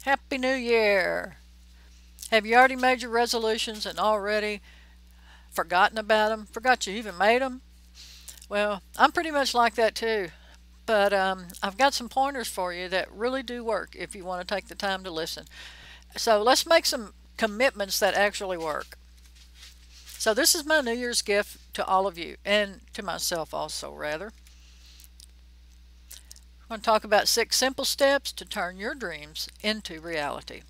Happy New Year! Have you already made your resolutions and already forgotten about them? Forgot you even made them? Well, I'm pretty much like that too. But I've got some pointers for you that really do work if you want to take the time to listen. So let's make some commitments that actually work. So this is my New Year's gift to all of you and to myself also, rather. I'm going to talk about 6 simple steps to turn your dreams into reality.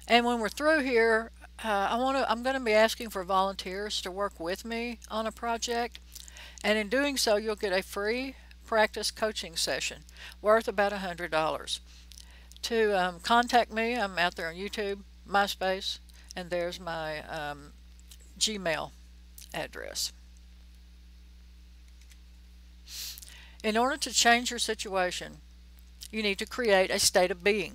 And when we're through here, I'm going to be asking for volunteers to work with me on a project. And in doing so, you'll get a free practice coaching session worth about $100. To contact me, I'm out there on YouTube, MySpace, and there's my Gmail address. In order to change your situation, you need to create a state of being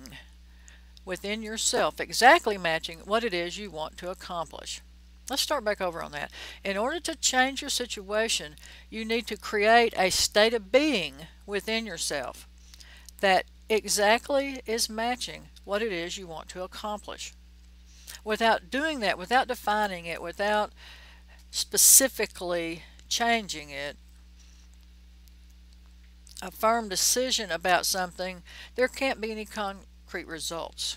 within yourself exactly matching what it is you want to accomplish. Let's start back over on that. In order to change your situation, you need to create a state of being within yourself that exactly is matching what it is you want to accomplish. Without doing that, without defining it, without specifically changing it, a firm decision about something, there can't be any concrete results.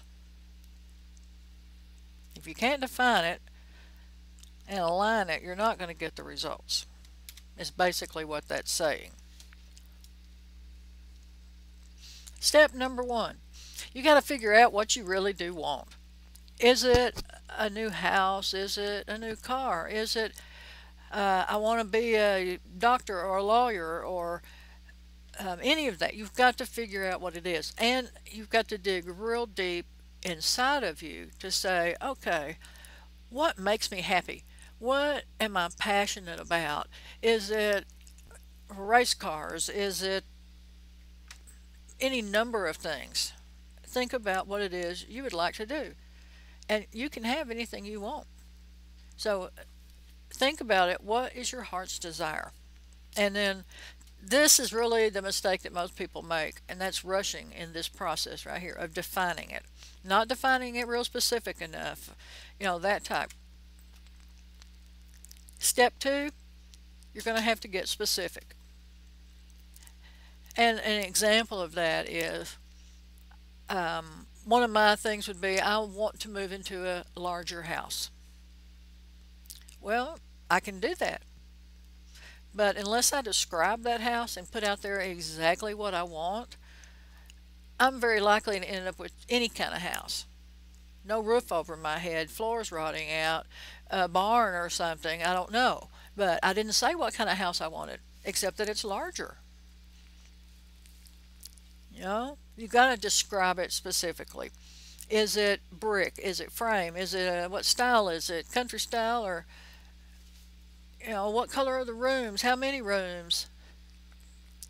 If you can't define it and align it, you're not going to get the results. It's basically what that's saying. Step number 1, you got to figure out what you really do want. Is it a new house? Is it a new car? Is it I want to be a doctor or a lawyer or any of that? You've got to figure out what it is, and you've got to dig real deep inside of you to say, okay, what makes me happy? What am I passionate about? Is it race cars? Is it any number of things? Think about what it is you would like to do, and you can have anything you want. So think about it. What is your heart's desire? And then this is really the mistake that most people make, and that's rushing in this process right here of defining it. Not defining it real specific enough, that type. Step 2, you're going to have to get specific. And an example of that is one of my things would be I want to move into a larger house. Well, I can do that. But unless I describe that house and put out there exactly what I want, I'm very likely to end up with any kind of house. No roof over my head, floors rotting out, a barn or something, I don't know. But I didn't say what kind of house I wanted, except that it's larger. You've got to describe it specifically. Is it brick? Is it frame? Is it what style is it? Country style or what color are the rooms? How many rooms?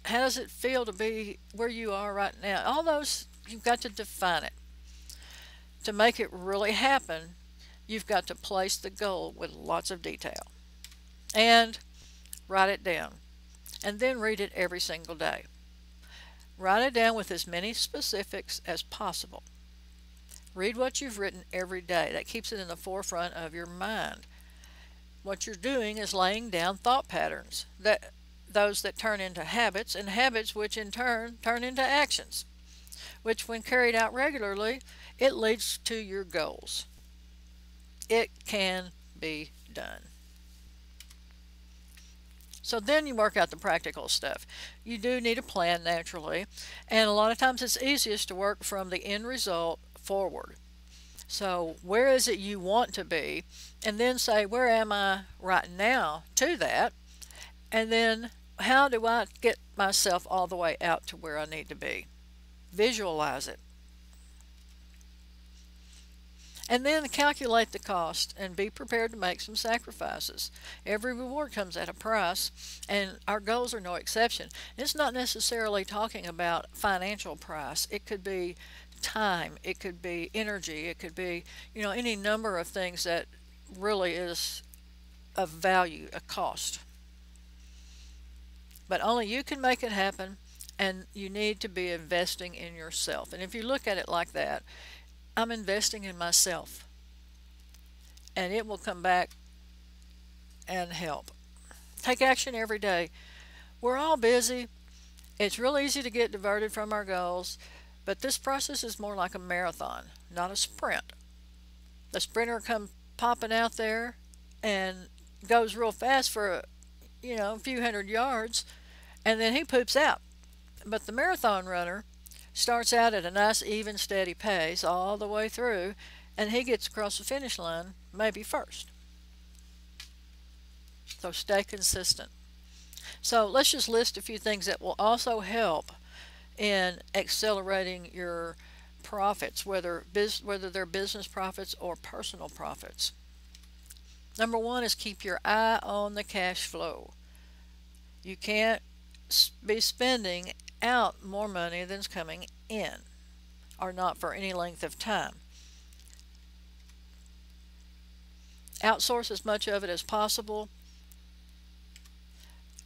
How does it feel to be where you are right now? All those, you've got to define it. To make it really happen, you've got to place the goal with lots of detail and write it down, and then read it every single day. Write it down with as many specifics as possible. Read what you've written every day. That keeps it in the forefront of your mind. What you're doing is laying down thought patterns, those that turn into habits, and habits which in turn turn into actions, which when carried out regularly, it leads to your goals. It can be done. So then you work out the practical stuff. You do need a plan naturally, and a lot of times it's easiest to work from the end result forward. So where is it you want to be? And then say, where am I right now to that? And then how do I get myself all the way out to where I need to be? Visualize it. And then calculate the cost and be prepared to make some sacrifices. Every reward comes at a price, and our goals are no exception. It's not necessarily talking about financial price. It could be time, it could be energy, it could be, any number of things that really is of value, a cost. But only you can make it happen, And you need to be investing in yourself. And if you look at it like that, I'm investing in myself, and it will come back and help. Take action every day. We're all busy. It's real easy to get diverted from our goals, but this process is more like a marathon, not a sprint. The sprinter comes popping out there and goes real fast for a few hundred yards, and then he poops out. But the marathon runner starts out at a nice, even, steady pace all the way through, and he gets across the finish line maybe first. So stay consistent. So let's just list a few things that will also help in accelerating your profits, whether they're business profits or personal profits. Number one is keep your eye on the cash flow. You can't be spending out more money than's coming in, or not for any length of time. Outsource as much of it as possible.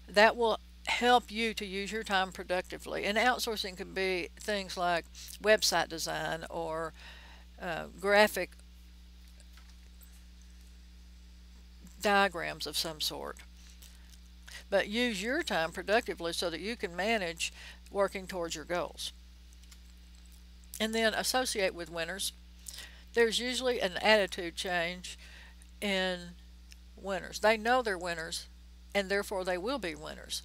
That will help you to use your time productively. And outsourcing can be things like website design or graphic diagrams of some sort. But use your time productively so that you can manage working towards your goals. And then associate with winners. There's usually an attitude change in winners. They know they're winners, and therefore they will be winners.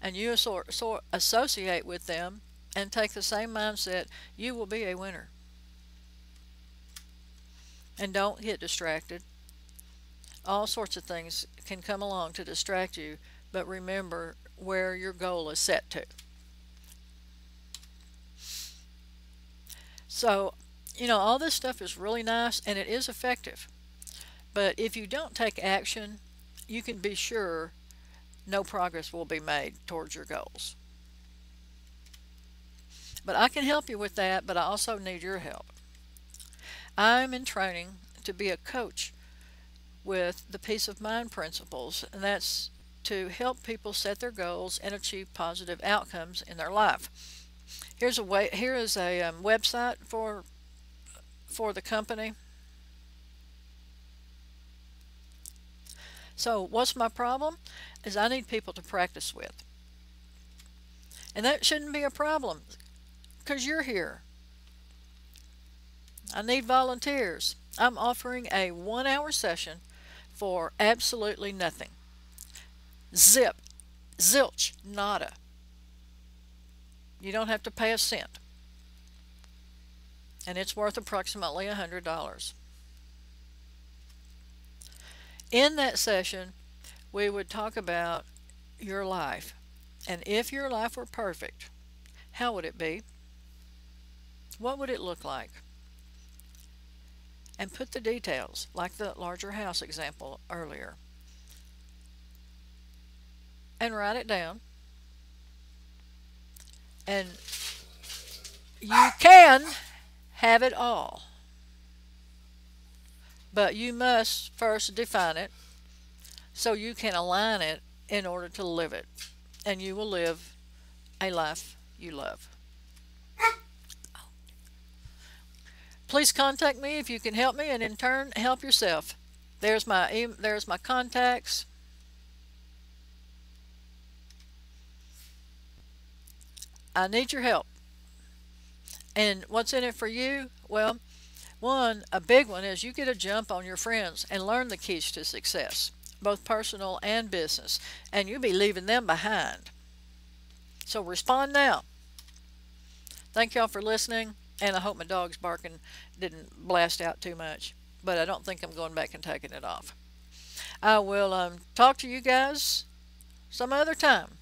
And you associate with them and take the same mindset, you will be a winner. And don't get distracted. All sorts of things can come along to distract you, but remember where your goal is set to. So, all this stuff is really nice and it is effective. But if you don't take action, you can be sure no progress will be made towards your goals. But I can help you with that, but I also need your help. I'm in training to be a coach with the Peace of Mind principles, and that's to help people set their goals and achieve positive outcomes in their life. Here is a website for the company. So what's my problem is I need people to practice with. And that shouldn't be a problem because you're here. I need volunteers. I'm offering a 1-hour session for absolutely nothing. Zip, zilch, nada. You don't have to pay a cent. And it's worth approximately $100. In that session, we would talk about your life. And if your life were perfect, how would it be? What would it look like? And put the details, like the larger house example earlier. And write it down. And you can have it all. But you must first define it so you can align it in order to live it. And you will live a life you love. Please contact me if you can help me, and in turn help yourself. There's my contacts. I need your help. And what's in it for you? Well, a big one is you get a jump on your friends and learn the keys to success, both personal and business, and you'll be leaving them behind. So respond now. Thank y'all for listening, and I hope my dog's barking didn't blast out too much, but I don't think I'm going back and taking it off. I will talk to you guys some other time.